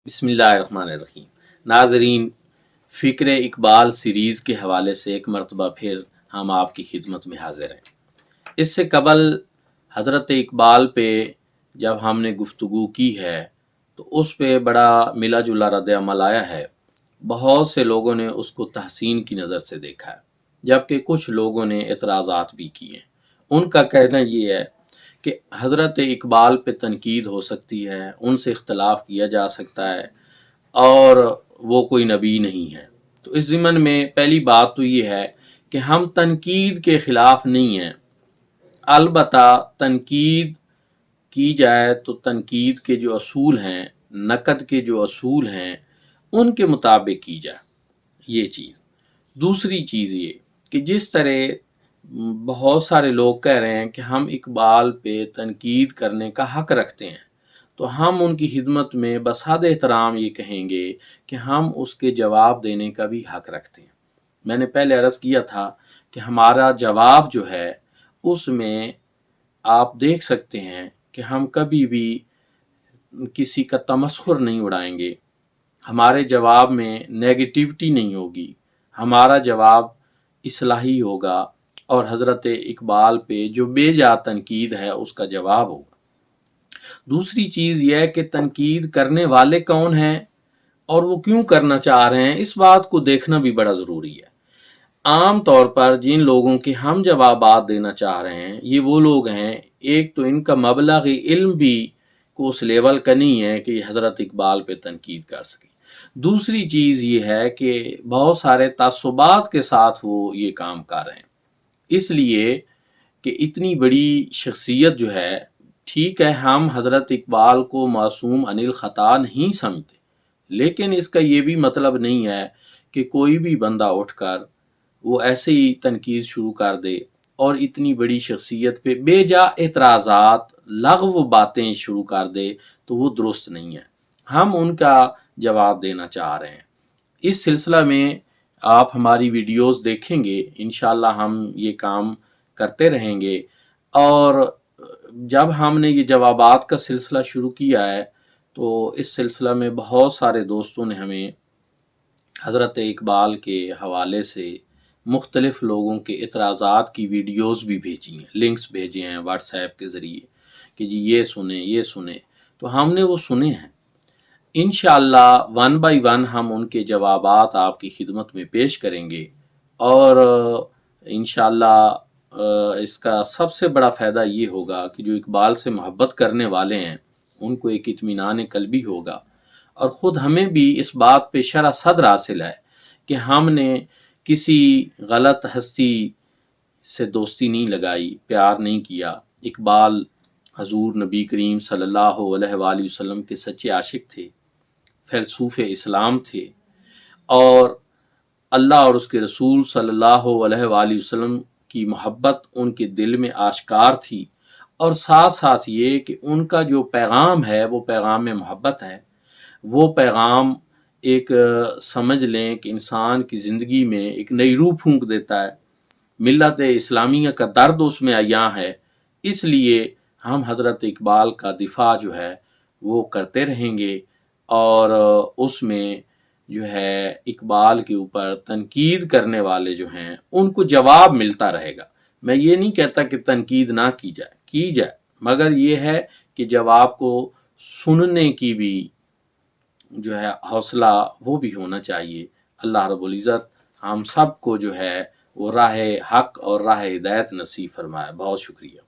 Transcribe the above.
بسم اللہ الرحمن الرحیم۔ ناظرین، فکر اقبال سیریز کے حوالے سے ایک مرتبہ پھر ہم آپ کی خدمت میں حاضر ہیں۔ اس سے قبل حضرت اقبال پہ جب ہم نے گفتگو کی ہے تو اس پہ بڑا ملا جلا رد عمل آیا ہے۔ بہت سے لوگوں نے اس کو تحسین کی نظر سے دیکھا ہے، جبکہ کچھ لوگوں نے اعتراضات بھی کیے ہیں۔ ان کا کہنا یہ ہے کہ حضرت اقبال پہ تنقید ہو سکتی ہے، ان سے اختلاف کیا جا سکتا ہے، اور وہ کوئی نبی نہیں ہے۔ تو اس ضمن میں پہلی بات تو یہ ہے کہ ہم تنقید کے خلاف نہیں ہیں، البتہ تنقید کی جائے تو تنقید کے جو اصول ہیں، نقد کے جو اصول ہیں، ان کے مطابق کی جائے۔ یہ چیز دوسری چیز یہ کہ جس طرح بہت سارے لوگ کہہ رہے ہیں کہ ہم اقبال پہ تنقید کرنے کا حق رکھتے ہیں، تو ہم ان کی خدمت میں بحد احترام یہ کہیں گے کہ ہم اس کے جواب دینے کا بھی حق رکھتے ہیں۔ میں نے پہلے عرض کیا تھا کہ ہمارا جواب جو ہے اس میں آپ دیکھ سکتے ہیں کہ ہم کبھی بھی کسی کا تمسخر نہیں اڑائیں گے، ہمارے جواب میں نیگیٹیوٹی نہیں ہوگی، ہمارا جواب اصلاحی ہوگا، اور حضرت اقبال پہ جو بے جا تنقید ہے اس کا جواب ہوگا۔ دوسری چیز یہ ہے کہ تنقید کرنے والے کون ہیں اور وہ کیوں کرنا چاہ رہے ہیں، اس بات کو دیکھنا بھی بڑا ضروری ہے۔ عام طور پر جن لوگوں کے ہم جوابات دینا چاہ رہے ہیں یہ وہ لوگ ہیں، ایک تو ان کا مبلغ علم بھی کو اس لیول کا نہیں ہے کہ یہ حضرت اقبال پہ تنقید کر سکیں۔ دوسری چیز یہ ہے کہ بہت سارے تعصبات کے ساتھ وہ یہ کام کر رہے ہیں، اس لیے کہ اتنی بڑی شخصیت جو ہے، ٹھیک ہے ہم حضرت اقبال کو معصوم عن الخطا نہیں سمجھتے، لیکن اس کا یہ بھی مطلب نہیں ہے کہ کوئی بھی بندہ اٹھ کر وہ ایسے ہی تنقید شروع کر دے اور اتنی بڑی شخصیت پہ بے جا اعتراضات، لغو باتیں شروع کر دے، تو وہ درست نہیں ہے۔ ہم ان کا جواب دینا چاہ رہے ہیں۔ اس سلسلہ میں آپ ہماری ویڈیوز دیکھیں گے، انشاءاللہ ہم یہ کام کرتے رہیں گے، اور جب ہم نے یہ جوابات کا سلسلہ شروع کیا ہے تو اس سلسلہ میں بہت سارے دوستوں نے ہمیں حضرت اقبال کے حوالے سے مختلف لوگوں کے اعتراضات کی ویڈیوز بھی بھیجی ہیں، لنکس بھیجے ہیں واٹس ایپ کے ذریعے کہ جی یہ سنیں، تو ہم نے وہ سنے ہیں۔ انشاءاللہ ون بائی ون ہم ان کے جوابات آپ کی خدمت میں پیش کریں گے، اور انشاءاللہ اس کا سب سے بڑا فائدہ یہ ہوگا کہ جو اقبال سے محبت کرنے والے ہیں ان کو ایک اطمینان قلبی ہوگا، اور خود ہمیں بھی اس بات پہ شرح صدر حاصل ہے کہ ہم نے کسی غلط ہستی سے دوستی نہیں لگائی، پیار نہیں کیا۔ اقبال حضور نبی کریم صلی اللہ علیہ وآلہ وسلم کے سچے عاشق تھے، فیلسوف اسلام تھے، اور اللہ اور اس کے رسول صلی اللہ علیہ وآلہ وسلم کی محبت ان کے دل میں آشکار تھی، اور ساتھ ساتھ یہ کہ ان کا جو پیغام ہے وہ پیغام محبت ہے۔ وہ پیغام ایک سمجھ لیں کہ انسان کی زندگی میں ایک نئی روح پھونک دیتا ہے، ملت اسلامیہ کا درد اس میں عیاں ہے۔ اس لیے ہم حضرت اقبال کا دفاع جو ہے وہ کرتے رہیں گے، اور اس میں جو ہے اقبال کے اوپر تنقید کرنے والے جو ہیں ان کو جواب ملتا رہے گا۔ میں یہ نہیں کہتا کہ تنقید نہ کی جائے، مگر یہ ہے کہ جواب کو سننے کی بھی جو ہے حوصلہ وہ بھی ہونا چاہیے۔ اللہ رب العزت ہم سب کو جو ہے وہ راہ حق اور راہ ہدایت نصیب فرمائے۔ بہت شکریہ۔